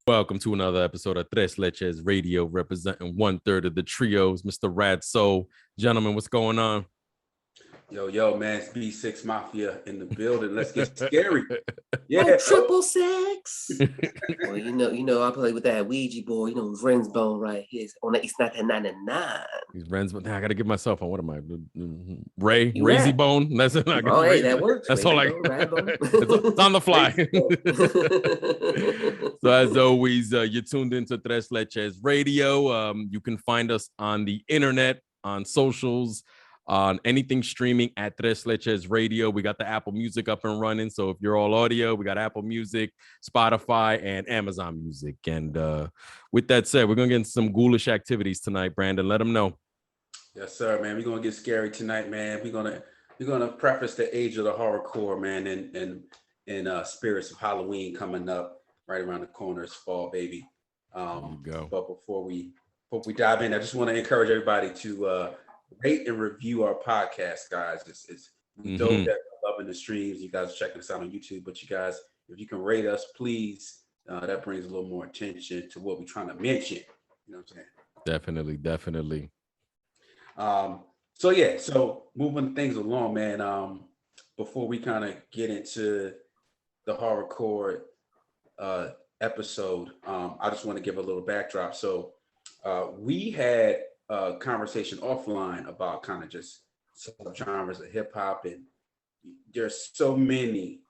Welcome to another episode of Tres Leches Radio, representing 1/3 of the trios, Mr. Rad Soul. Gentlemen, what's going on? Yo, man, it's B6 Mafia in the building. Let's get scary. Yeah. Oh, triple six. Well, you know, I play with that Ouija board, Ren's bone right here. It's not that 99. These Ren's, I got to give myself on. What am I? Razy Bone? That's it. Oh, hey, that works. That's all I it's on the fly. So, as always, you're tuned into Tres Leches Radio. You can find us on the internet, on socials, on anything streaming at Tres Leches Radio. We got the Apple Music up and running. So if you're all audio, we got Apple Music, Spotify, and Amazon Music. And with that said, we're going to get into some ghoulish activities tonight, Brandon. Let them know. Yes, sir, man. We're going to get scary tonight, man. We're going to preface the age of the horrorcore, man, and spirits of Halloween coming up right around the corner. It's fall, baby. Go. But before we dive in, I just want to encourage everybody to rate and review our podcast, guys. It's dope that you're loving the streams. You guys are checking us out on YouTube, but you guys, if you can rate us, please, that brings a little more attention to what we're trying to mention. You know what I'm saying? Definitely. So moving things along, man. Before we kind of get into the horrorcore episode, I just want to give a little backdrop. So we had a conversation offline about kind of just subgenres of hip hop, and there's so many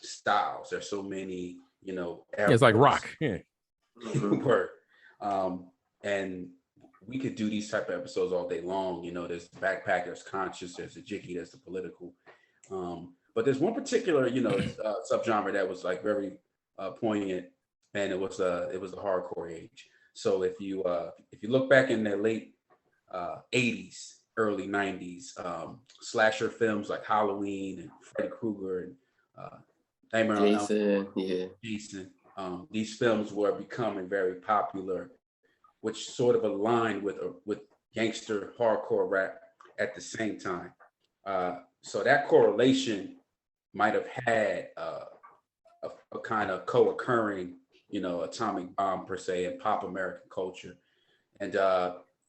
styles. There's so many, it's like rock. Yeah. And we could do these type of episodes all day long. There's the backpack, there's conscious, there's the jiggy, there's the political. But there's one particular, subgenre that was like very poignant, and it was the hardcore age. So if you look back in the late 80s, early 90s, slasher films like Halloween and Freddy Krueger and Jason, these films were becoming very popular, which sort of aligned with gangster hardcore rap at the same time. So that correlation might have had a kind of co-occurring, atomic bomb per se in pop American culture. And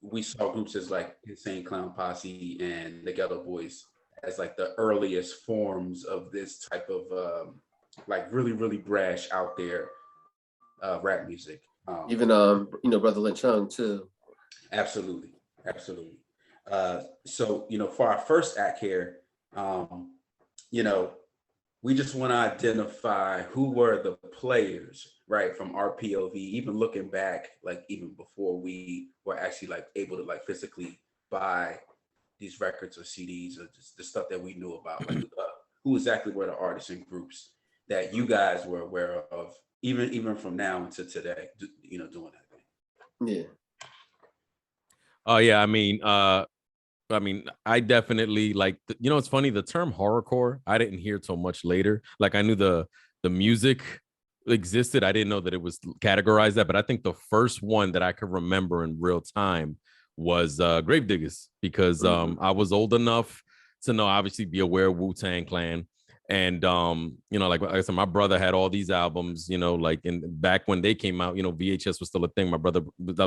we saw groups as like Insane Clown Posse and the Geto Boys as like the earliest forms of this type of like really, really brash out there rap music. Even Brother Lynch Young too. Absolutely. So for our first act here, we just want to identify who were the players, right, from our POV, even looking back, like even before we were actually like able to like physically buy these records or CDs or just the stuff that we knew about, like who exactly were the artists and groups that you guys were aware of, even from now until today, doing that thing. Yeah. Oh yeah, I mean, I definitely like, it's funny, the term horrorcore, I didn't hear till much later. Like I knew the music existed. I didn't know that it was categorized that, but I think the first one that I could remember in real time was Gravediggers, because I was old enough to know, obviously be aware of Wu-Tang Clan. And, like I said, my brother had all these albums, like back when they came out, VHS was still a thing. My brother,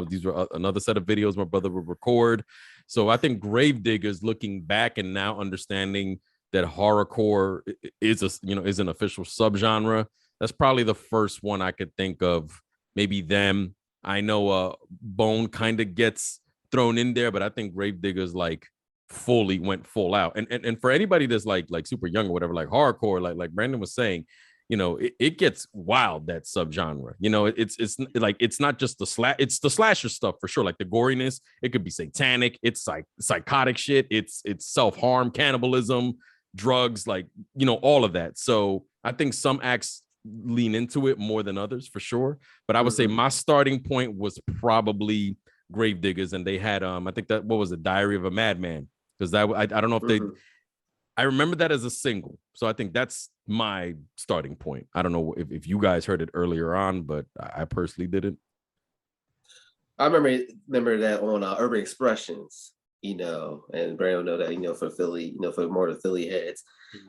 these were another set of videos my brother would record. So I think Gravediggers, looking back and now understanding that horrorcore is is an official subgenre, that's probably the first one I could think of. Maybe them. I know Bone kind of gets thrown in there, but I think Gravediggers like fully went full out. And for anybody that's like super young or whatever, like hardcore, like Brandon was saying, it gets wild, that subgenre. It's like, it's not just it's the slasher stuff for sure, like the goriness. It could be satanic, it's like psychotic shit, it's self-harm, cannibalism, drugs, like all of that. So I think some acts lean into it more than others for sure, but I would say my starting point was probably Gravediggers, and they had I think that, what was it, Diary of a Madman, because I don't know if I remember that as a single. So I think that's my starting point. I don't know if you guys heard it earlier on, but I personally didn't. I remember that on Urban Expressions. you know, and Brandon know that, you know, for Philly, you know, for more of the Philly heads.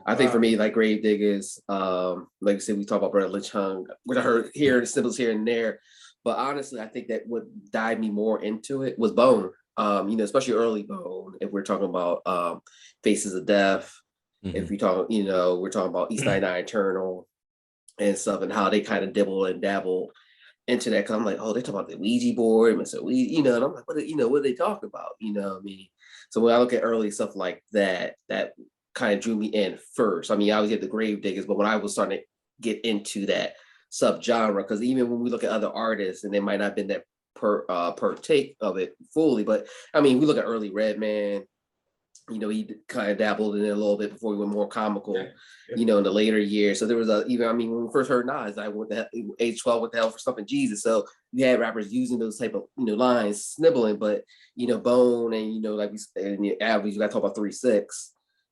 I think for me, like Gravediggers, like I said, we talk about Brother Lynch Hung, which I heard here, the symbols here and there. But honestly, I think that what dived me more into it was Bone. You know, especially early Bone, if we're talking about Faces of Death, if we talk, you know, we're talking about East 99 Eternal and stuff, and how they kind of dibble and dabble into that. Cause I'm like, oh, they talk about the Ouija board, Mr. Ouija, you know, and I'm like, what, you know, what are they talking about? You know what I mean? So when I look at early stuff like that, that kind of drew me in first. I mean, I was at the Gravediggers, but when I was starting to get into that subgenre, because even when we look at other artists, and they might not have been that partake of it fully, but I mean, we look at early Redman, you know, he kind of dabbled in it a little bit before he went more comical, you know, in the later years. So there was even, I mean, when we first heard Nas, I went to age 12, what the hell for something Jesus. So you had rappers using those type of, you know, lines, snibbling, but, you know, Bone and, you know, like we said, in the average, you got to talk about 3-6,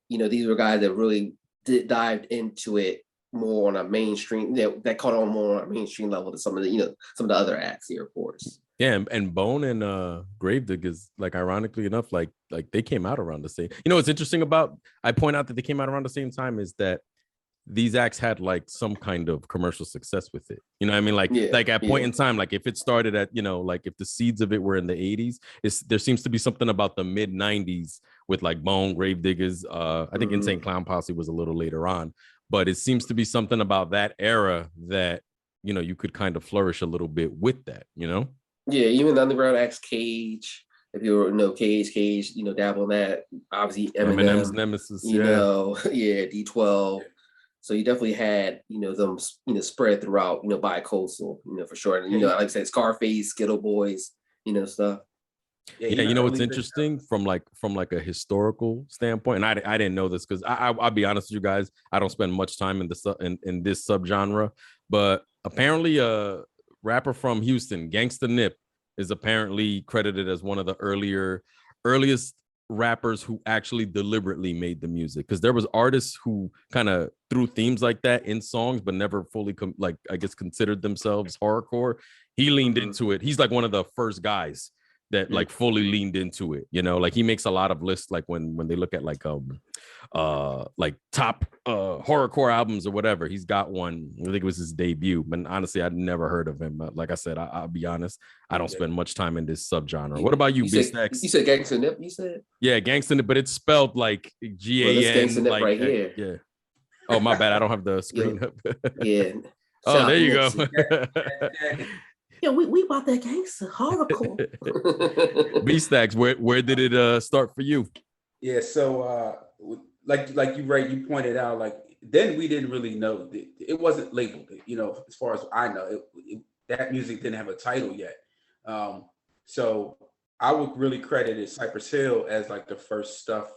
you know, these were guys that really dived into it more on a mainstream, that caught on more on a mainstream level to some of the, you know, some of the other acts here, of course. Yeah, and Bone and Gravediggers, like ironically enough, like they came out around the same. You know what's interesting about, I point out that they came out around the same time, is that these acts had like some kind of commercial success with it. You know what I mean? Like at point in time, like if it started at, you know, like if the seeds of it were in the 80s, there seems to be something about the mid 90s with like Bone, Gravediggers. I think Insane Clown Posse was a little later on, but it seems to be something about that era that, you know, you could kind of flourish a little bit with that, you know? Yeah, even the underground acts, Cage. If you know Cage, you know, dabble in that. Obviously, Eminem's Eminem, Nemesis, you know, yeah, D12. So you definitely had, you know, them, you know, spread throughout, you know, bi-coastal, you know, for sure. And, you know, like I said, Scarface, Geto Boys, you know, stuff. Yeah, you know what's interesting from like a historical standpoint, and I didn't know this because I'll be honest with you guys, I don't spend much time in this subgenre, but apparently rapper from Houston, Gangsta Nip, is apparently credited as one of the earliest rappers who actually deliberately made the music, because there was artists who kind of threw themes like that in songs but never fully like I guess considered themselves horrorcore. He leaned into it. He's like one of the first guys that like fully leaned into it, you know, like he makes a lot of lists, like when they look at like top horrorcore albums or whatever, he's got one. I think it was his debut, but honestly I'd never heard of him. Like I said, I'll be honest, I don't spend much time in this subgenre. What about you, B-Stacks? You said Gangsta Nip, you said? Yeah, Gangsta Nip, but it's spelled like G-A-N. Well, this Gangsta Nip like, right here. Yeah. Oh, my bad, I don't have the screen up. Yeah. Oh, there you go. Yeah, we about that gangster horrible. B-Stacks, where did it start for you? Yeah, so like you pointed out, like then we didn't really know, it wasn't labeled, you know, as far as I know, that music didn't have a title yet. So I would really credit it Cypress Hill as like the first stuff,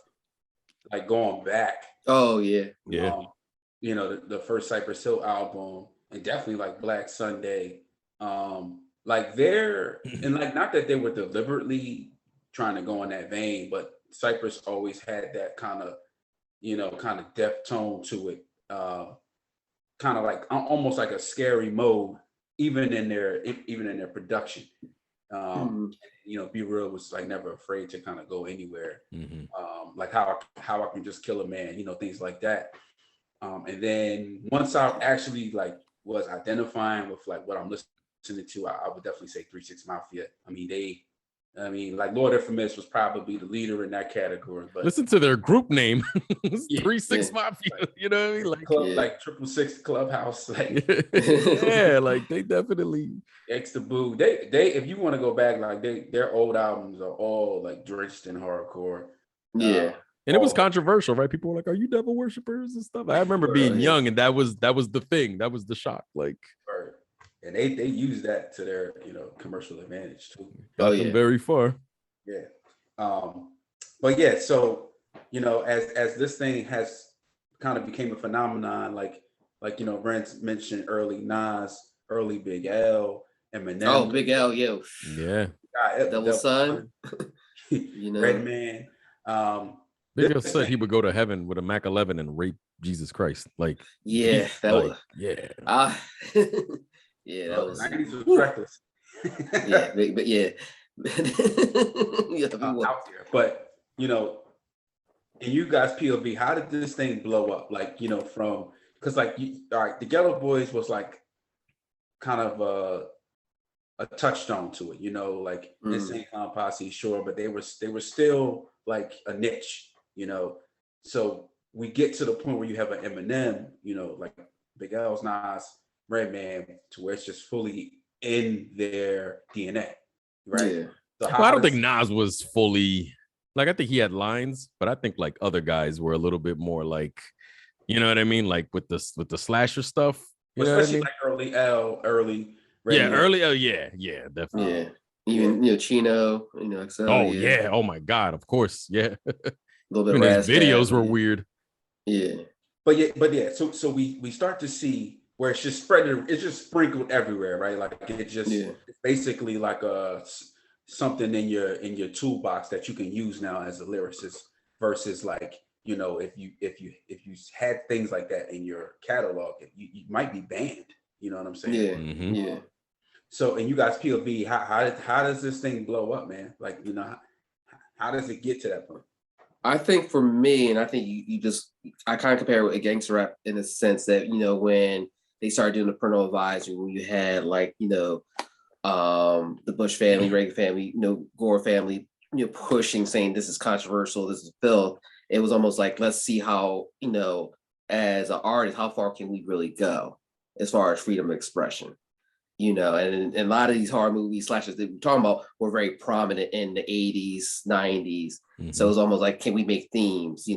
like going back. Oh yeah. You know, the first Cypress Hill album, and definitely like Black Sunday. Like they're, and like, not that they were deliberately trying to go in that vein, but Cypress always had that kind of, you know, kind of depth tone to it, kind of like almost like a scary mode, even in their production. You know, Be Real was like never afraid to kind of go anywhere, like how I Can Just Kill a Man, you know, things like that. And then once I actually like was identifying with like what I'm listening to, I would definitely say 3-6 Mafia. I mean, like Lord Infamous was probably the leader in that category. But listen to their group name, 3-6 Mafia. You know what I mean? Like like 666 Clubhouse. Like yeah, like they definitely Extra Boo. They if you want to go back, like their old albums are all like drenched in horrorcore. Yeah. And it was controversial, right? People were like, "Are you devil worshippers and stuff?" I remember being young, and that was the thing. That was the shock. Like, and they use that to their, you know, commercial advantage too. Got them very far. Yeah. But yeah, so you know, as this thing has kind of became a phenomenon, like you know, Brent mentioned early Nas, early Big L, Eminem. Oh, Big L, yo. Yeah. Devil Son. You know, Redman. Big L said he would go to heaven with a Mac 11 and rape Jesus Christ. Like, yeah, that like, was yeah. Yeah, that was 90s was reckless. Yeah, but yeah. Out there. But you know, in you guys POV, how did this thing blow up? Like, you know, from because like all right, the Geto Boys was like kind of a touchstone to it, you know, like Insane Clown Posse, sure, but they were still like a niche, you know. So we get to the point where you have an Eminem, you know, like Big L's, Nas, Redman, to where it's just fully in their DNA, right? Yeah. So Well, I don't think Nas was fully like, I think he had lines, but I think like other guys were a little bit more like, you know what I mean? Like with the slasher stuff. You know what I especially mean? like early L, early Yeah, Redman. early. Oh, yeah, definitely. Yeah. Even Chino, XL, Oh yeah. yeah. Oh my God. Of course. Yeah. A little bit Even his Raz Cab, videos were weird. yeah. But yeah, so we start to see where it's just spread, it's just sprinkled everywhere, right? Like it just Yeah. it's basically like a something in your toolbox that you can use now as a lyricist versus like, you know, if you had things like that in your catalog, you might be banned. You know what I'm saying? Yeah. Mm-hmm. Yeah. So, and you guys POV, how does this thing blow up, man? Like, you know, how does it get to that point? I think for me, and I think you just, I kind of compare it with a gangster rap in the sense that, when they started doing the parental advisory, when you had like, the Bush family, Reagan family, Gore family, pushing, saying this is controversial, this is filth. It was almost like, let's see how, as an artist, how far can we really go as far as freedom of expression? And a lot of these horror movies slashes that we're talking about were very prominent in the 80s, 90s. Mm-hmm. So it's almost like, can we make themes,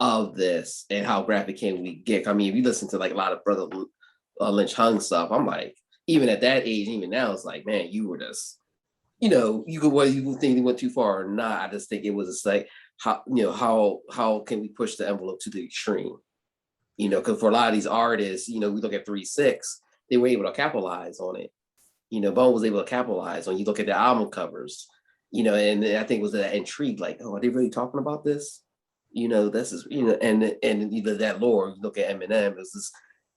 of this, and how graphic can we get? I mean, if you listen to like a lot of Brother Lynch Hung stuff, I'm like, even at that age, even now, it's like, man, you were just, you could, whether you think they went too far or not. I just think it was just like, how can we push the envelope to the extreme? Because for a lot of these artists, we look at 3-6, they were able to capitalize on it. Bone was able to capitalize on. You look at the album covers, and I think it was that intrigue, like, oh, are they really talking about this? This is, and either that lore. You look at Eminem,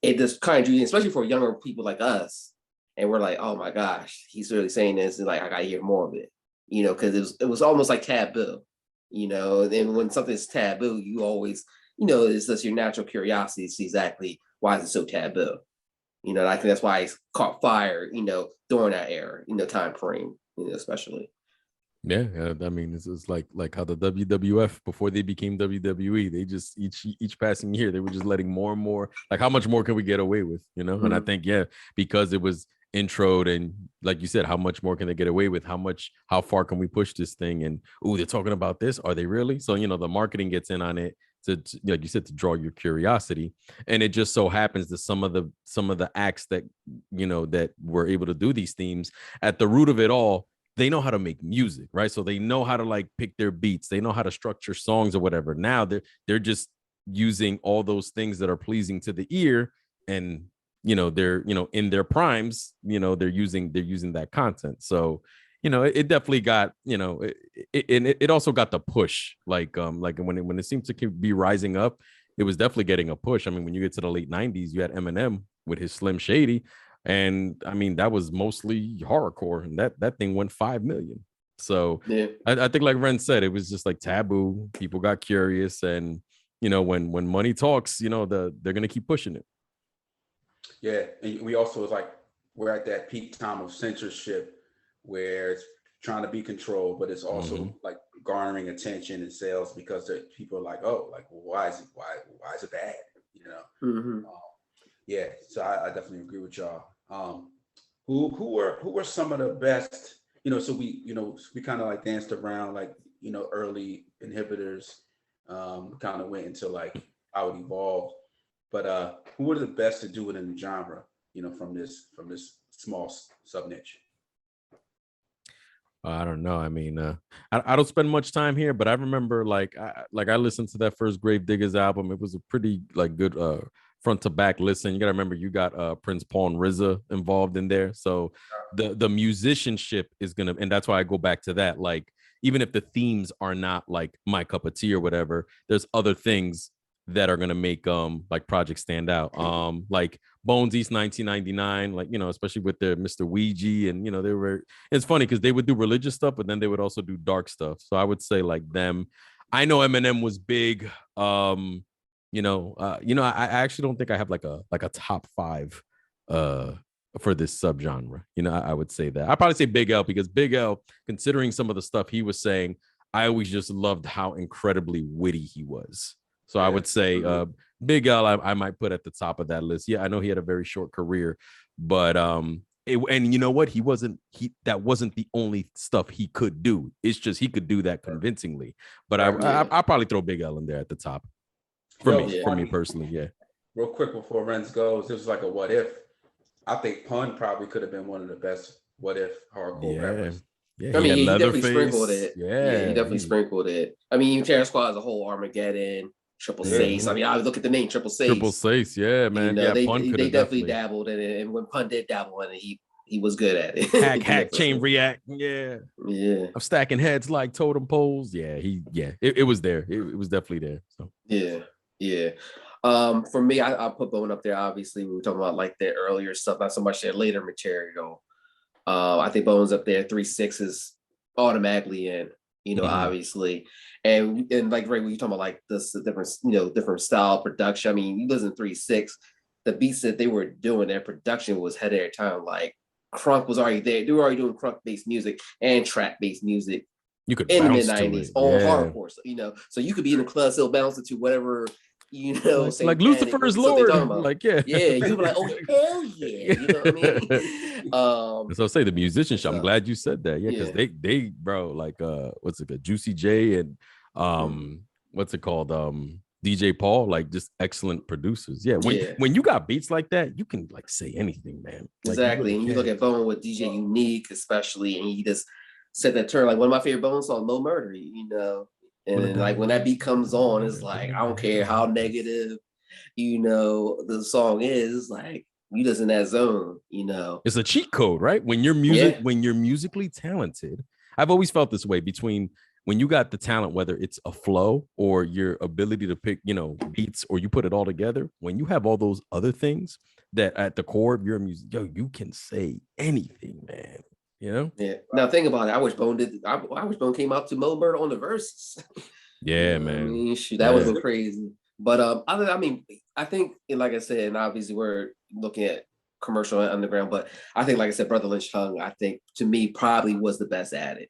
it just kind of drew, especially for younger people like us, and we're like, oh my gosh, he's really saying this, and like, I gotta hear more of it, because it was almost like taboo, and when something's taboo, you always, it's just your natural curiosity to see exactly why is it so taboo. I think that's why it's caught fire, during that era, time frame, especially. Yeah, I mean, it's like how the WWF before they became WWE, they just each passing year they were just letting more and more. Like, how much more can we get away with, Mm-hmm. And I think because it was introed and like you said, how much more can they get away with? How far can we push this thing? And they're talking about this. Are they really? So the marketing gets in on it to like you said, to draw your curiosity. And it just so happens that some of the acts that that were able to do these themes, at the root of it all, they know how to make music, right? So they know how to like pick their beats. They know how to structure songs or whatever. Now they're just using all those things that are pleasing to the ear, and they're in their primes. They're using that content. So it definitely got it also got the push. Like when it seemed to be rising up, it was definitely getting a push. I mean, when you get to the late '90s, you had Eminem with his Slim Shady. And I mean, that was mostly horrorcore, and that thing went 5 million. So yeah, I think, like Ren said, it was just like taboo. People got curious, and when money talks, they're gonna keep pushing it. Yeah, and we also was like, we're at that peak time of censorship where it's trying to be controlled, but it's also like garnering attention and sales because people are like, oh, like, well, why is it bad? Mm-hmm. Yeah, so I definitely agree with y'all. Who were some of the best? So we kind of like danced around like early inhibitors. Kind of went into like how it evolved, but who were the best to do it in the genre? From this small sub niche. I don't know. I mean, I don't spend much time here, but I remember I listened to that first Gravediggers album. It was a pretty like good front to back listen. You gotta remember you got Prince Paul and RZA involved in there. So the musicianship is gonna, and that's why I go back to that. Like, even if the themes are not like my cup of tea or whatever, there's other things that are gonna make like projects stand out. Like Bones East 1999, like especially with their Mr. Ouija, and they were. It's funny because they would do religious stuff, but then they would also do dark stuff. So I would say like them. I know Eminem was big. I actually don't think I have like a top five for this subgenre. I would say that. I'd probably say Big L because Big L, considering some of the stuff he was saying, I always just loved how incredibly witty he was. So I would say Big L, I might put at the top of that list. Yeah, I know he had a very short career, but and you know what? That wasn't the only stuff he could do. It's just he could do that convincingly. But I'll probably throw Big L in there at the top for me personally. Yeah. Real quick before Renz goes, this was like a what if. I think Pun probably could have been one of the best what if hardcore rappers. Yeah, I mean, he definitely Leatherface. sprinkled it. Yeah, he definitely sprinkled it. I mean, Terror Squad as a whole, Armageddon, Triple Sace. I mean, I look at the name Triple Sace. Triple Sace, yeah, man. They Pun definitely dabbled in it, and when Pun did dabble in it, he was good at it. Hack, chain react. Yeah. I'm stacking heads like totem poles. Yeah, it was there. It was definitely there. So yeah. For me, I put Bone up there. Obviously, we were talking about like their earlier stuff, not so much their later material. I think Bone's up there. 3-6 is automatically in, obviously. And like Ray, when you talking about like this different style production. I mean, you listen to 3-6, the beats that they were doing, their production was ahead of their time. Like Crunk was already there. They were already doing crunk-based music and trap-based music. You could in the mid-90s on hardcore. So you could be in the club, still bounce to whatever. Like Lucifer's Lord, like you be like, oh hell yeah, you know what I mean? So I'll say the musicianship. I'm glad you said that, because they bro, like what's it called, Juicy J and what's it called, DJ Paul, like just excellent producers. When you got beats like that, you can like say anything, man. Exactly. Like, and you look at Bone with DJ Unique, especially, and he just said that term. Like one of my favorite Bone songs, "No Murder," And like when that beat comes on, it's like I don't care how negative, the song is. Like you just in that zone, It's a cheat code, right? When you're musically talented, I've always felt this way between when you got the talent, whether it's a flow or your ability to pick, beats, or you put it all together. When you have all those other things that at the core of your music, you can say anything, man. Yeah. Now think about it. I wish Bone came out to Mo Murder on the verses. Yeah, man. I mean, that would have been crazy. But I think, like I said, and obviously we're looking at commercial and underground, but I think, like I said, Brother Lynch Hung, I think to me probably was the best at it.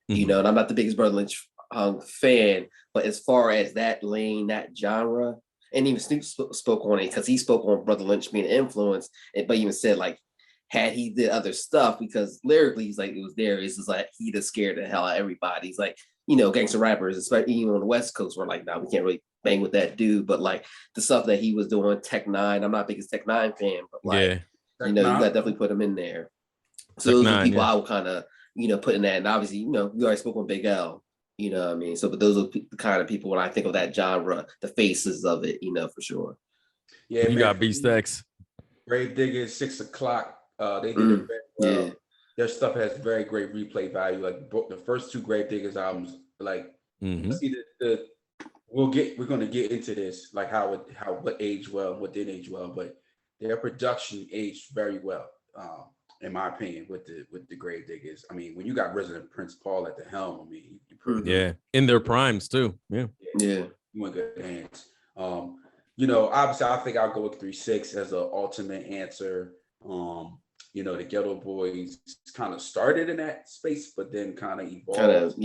And I'm not the biggest Brother Lynch Hung fan, but as far as that lane, that genre, and even Snoop spoke on it because he spoke on Brother Lynch being an influence, but even said like, had he did other stuff, because lyrically he's like, it was there. It's just like he just scared the hell out of everybody. He's like, gangster rappers, especially even on the West Coast, were like, nah, we can't really bang with that dude. But like the stuff that he was doing, Tech Nine, I'm not the biggest Tech Nine fan, but like, you gotta definitely put him in there. So those are people I would kind of, put in that. And obviously, we already spoke on Big L, what I mean? So, but those are the kind of people when I think of that genre, the faces of it, for sure. Yeah, you got B-Stacks. Grave Diggers, 6 o'clock. They did it very well. Yeah. Their stuff has very great replay value. Like the first 2 Grave Diggers albums, like see we're gonna get into this, like what aged well, what didn't age well, but their production aged very well, in my opinion, with the Grave Diggers. I mean, when you got Resident Prince Paul at the helm, I mean, in their primes too. Yeah. You in good hands. Obviously, I think I'll go with 3-6 as an ultimate answer. The Geto Boys kind of started in that space, but then kind of evolved.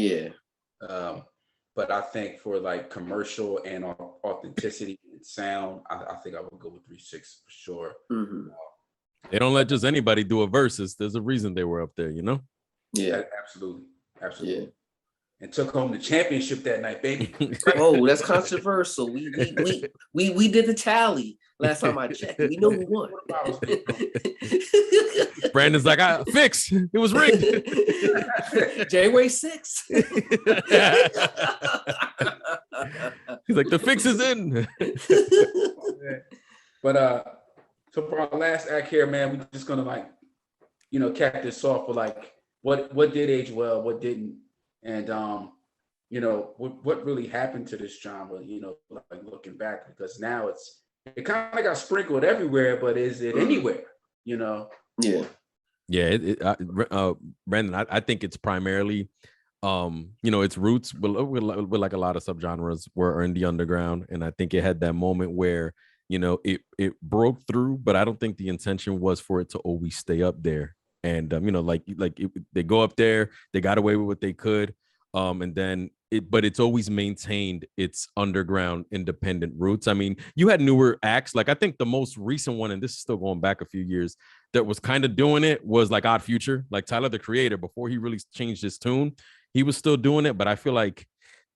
But I think for like commercial and authenticity and sound, I think I would go with 3-6 for sure. They don't let just anybody do a versus. There's a reason they were up there, Yeah, absolutely. Yeah. And took home the championship that night, baby. Oh, that's controversial. We did the tally last time I checked. We know who won. Brandon's like, fix. It was rigged. January 6th. He's like, the fix is in. But so for our last act here, man, we're just gonna cap this off with like what did age well, what didn't. And you know, what really happened to this genre, you know, like looking back, because now it kind of got sprinkled everywhere, but is it anywhere, you know? Yeah. Yeah, Brandon, I think it's primarily, you know, its roots with like a lot of subgenres were in the underground, and I think it had that moment where, you know, it broke through, but I don't think the intention was for it to always stay up there. And you know, they go up there, they got away with what they could, and then but it's always maintained its underground independent roots. I mean, you had newer acts, like I think the most recent one, and this is still going back a few years, that was kind of doing it was like Odd Future, like Tyler the Creator. Before he really changed his tune, he was still doing it. But I feel like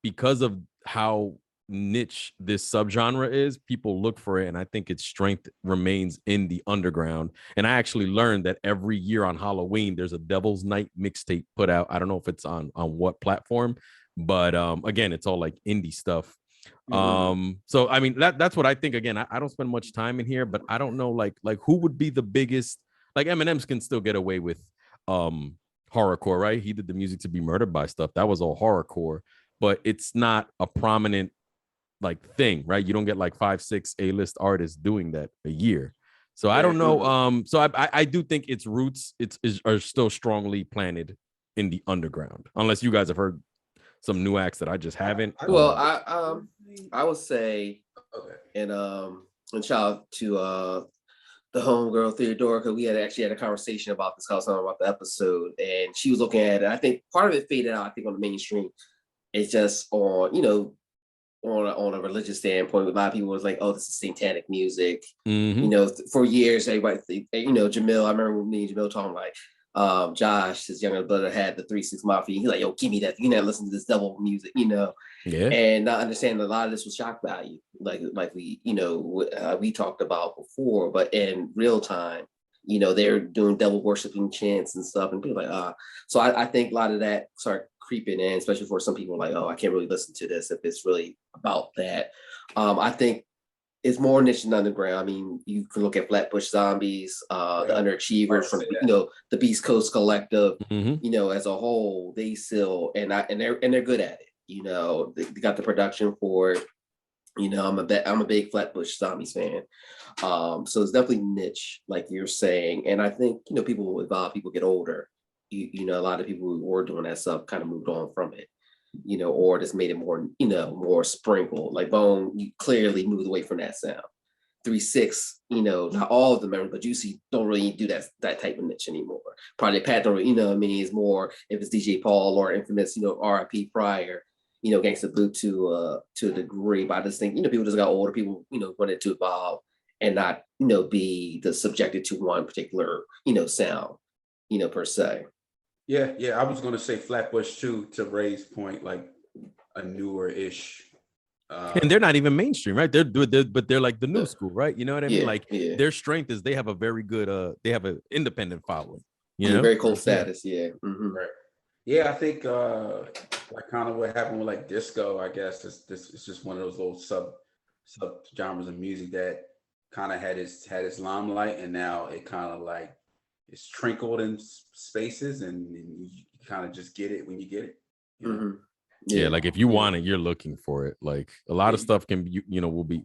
because of how niche this subgenre is, people look for it, and I think its strength remains in the underground. And I actually learned that every year on Halloween, there's a Devil's Night mixtape put out. I don't know if it's on what platform, but again, it's all like indie stuff. So I mean that's what I think. Again, I don't spend much time in here, but I don't know like who would be the biggest. Like Eminem's can still get away with horrorcore, right? He did the music to Be Murdered by stuff. That was all horrorcore, but it's not a prominent like thing, right? You don't get like 5-6 A-list artists doing that a year. So I don't know. So I do think its roots are still strongly planted in the underground, unless you guys have heard some new acts that I just haven't. Well, I would say, Okay. and shout out to the homegirl Theodora, because we actually had a conversation about this. I was talking about the episode, and she was looking at it. I think part of it faded out. I think on the mainstream, it's just on, you know, on a religious standpoint. A lot of people was like, "Oh, this is satanic music." Mm-hmm. You know, for years, everybody, you know, Jamil. I remember me and Jamil talking like, Josh, his younger brother, had the 3-6 Mafia. He's like, "Yo, give me that. You not listen to this double music," you know. Yeah. And not understanding a lot of this was shock value, like we, you know, we talked about before, but in real time, you know, they're doing devil worshiping chants and stuff, and people like, so I think a lot of that started creeping in, especially for some people like, oh, I can't really listen to this if it's really about that. I think it's more niche and underground. I mean, you can look at Flatbush Zombies, the Underachievers from, you know, the Beast Coast Collective, you know, as a whole, they still, and they're good at it. You know, they got the production for it. You know, I'm a big Flatbush Zombies fan. So it's definitely niche, like you're saying. And I think, you know, people will evolve, people get older. You know, a lot of people who were doing that stuff kind of moved on from it, you know, or just made it more, you know, more sprinkled. Like Bone, you clearly moved away from that sound. 3-6, you know, not all of the members, but Juicy don't really do that type of niche anymore. Probably Pat don't really, you know what I mean, it's more if it's DJ Paul or Infamous, you know, RIP Pryor, you know, Gangsta Blue to a degree. But I just think, you know, people just got older, people, you know, wanted to evolve and not, you know, be subjected to one particular, you know, sound, you know, per se. Yeah, I was gonna say Flatbush too, to Ray's point, like a newer-ish. And they're not even mainstream, right? But they're like the new school, right? You know what I mean? Like their strength is they have a very good they have an independent following. You know, very cool status. Yeah. Right. Yeah, I think like kind of what happened with like disco, I guess it's just one of those little sub genres of music that kind of had its limelight, and now it kind of like it's trickled in spaces, and you kind of just get it when you get it. You know? Yeah, like if you want it, you're looking for it. Like a lot of stuff can be, you know, will be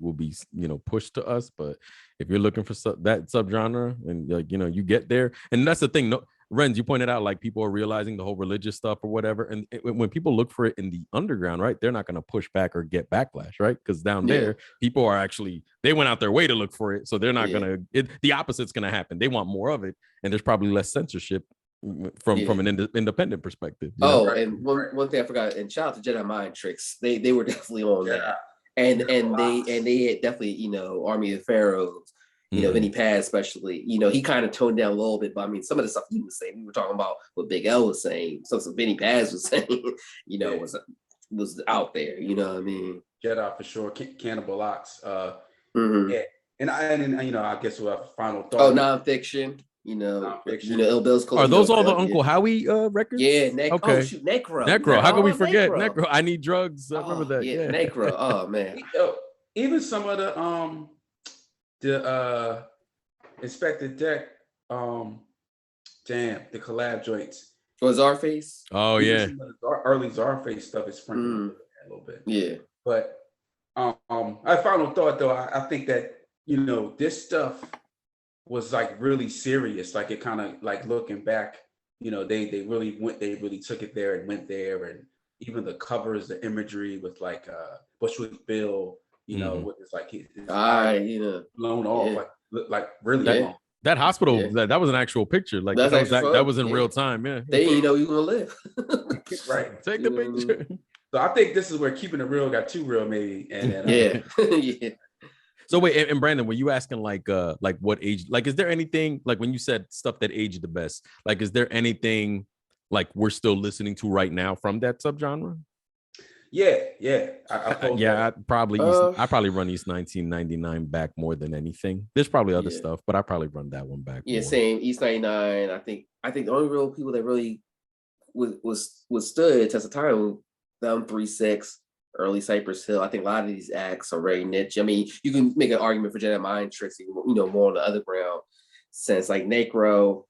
you know, pushed to us, but if you're looking for that subgenre, and like, you know, you get there. And that's the thing. No, Renz, you pointed out like people are realizing the whole religious stuff or whatever, and when people look for it in the underground, right, they're not going to push back or get backlash, right? Because down there, people are actually, they went out their way to look for it, so they're not gonna. The opposite's gonna happen. They want more of it, and there's probably less censorship from an independent perspective. Oh, and one thing I forgot, and shout out to Jedi Mind Tricks. They were definitely on that. And they had definitely, you know, Army of Pharaohs, you know, Vinny Paz especially, you know, he kind of toned down a little bit, but I mean, some of the stuff he was saying, we were talking about what Big L was saying, some Vinny Paz was saying, you know, was out there, you know what I mean? Jedi for sure, Cannibal Ox. Yeah, and you know, I guess we'll have final thought. Oh, nonfiction. You know, Ill Bill's Are those all the Uncle Howie records? Yeah, okay. Oh shoot, Necro. Necro. How can we forget Necro? I Need Drugs. I remember that. Yeah, Necro. Oh man. Even some of the Inspector Deck, the collab joints. Or Czarface? Oh Even yeah. some of the early Czarface stuff is sprinkled a little bit. Yeah. But my final thought though, I think that, you know, this stuff was like really serious. Like it kind of like looking back, you know, they really took it there and went there, and even the covers, the imagery with like Bushwick Bill, you know, with his like his eye You know, blown off, like really that, blown. that hospital, that was an actual picture. Like that was in real time. Yeah. They didn't know you were gonna live. Right. Take the picture. So I think this is where keeping it real got too real, maybe. And then, yeah. So wait, and Brandon, were you asking like what age? Like, is there anything like when you said stuff that aged the best? Like, is there anything like we're still listening to right now from that subgenre? Yeah. I probably run East 1999 back more than anything. There's probably other stuff, but I probably run that one back. Yeah, more. same. East 99. I think the only real people that really was stood test of time, them 3-6, early Cypress Hill. I think a lot of these acts are very niche. I mean, you can make an argument for Jedi Mind Tricks, you know, more on the underground sense. Like Necro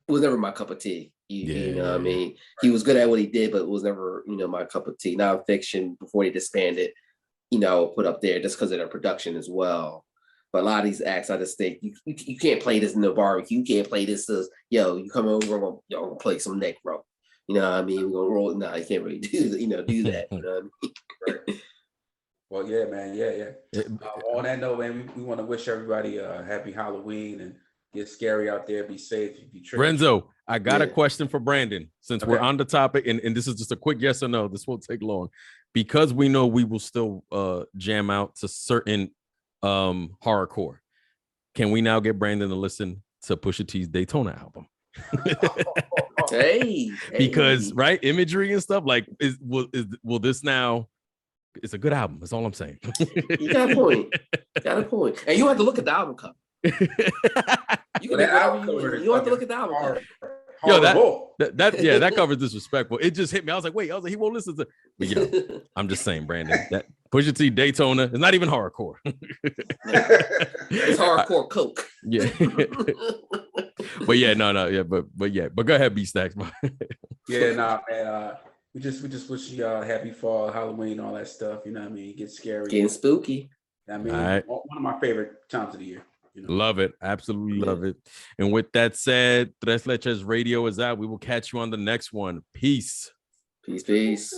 was never my cup of tea. You know what I mean? He was good at what he did, but it was never, you know, my cup of tea. Nonfiction, before they disbanded, you know, put up there just because of their production as well. But a lot of these acts, I just think you can't play this in the barbecue. You can't play this as, yo, you come over, we're gonna play some Necro. You know what I mean? We're gonna roll. No, you can't really do that. You know what I mean? Right. Well, yeah, man. Yeah. On that note, man, we want to wish everybody a happy Halloween and get scary out there. Be safe. Be Renzo, I got a question for Brandon. Since we're on the topic, and this is just a quick yes or no. This won't take long, because we know we will still jam out to certain horrorcore. Can we now get Brandon to listen to Pusha T's Daytona album? Hey, because right, imagery and stuff like will this now? It's a good album. That's all I'm saying. You got a point. And you have to look at the album cover. You can you have to look at the album cover. Yo, that cover is disrespectful. It just hit me. I was like, he won't listen to. But yo, I'm just saying, Brandon, that Pusha T Daytona is not even horrorcore. It's hardcore coke. Yeah. But go ahead, B Stacks. Man. We just wish y'all happy fall, Halloween, all that stuff. You know what I mean? Get scary, getting spooky. I mean, one of my favorite times of the year. You know? Love it. Absolutely love it. And with that said, Tres Leches Radio is out. We will catch you on the next one. Peace. Peace.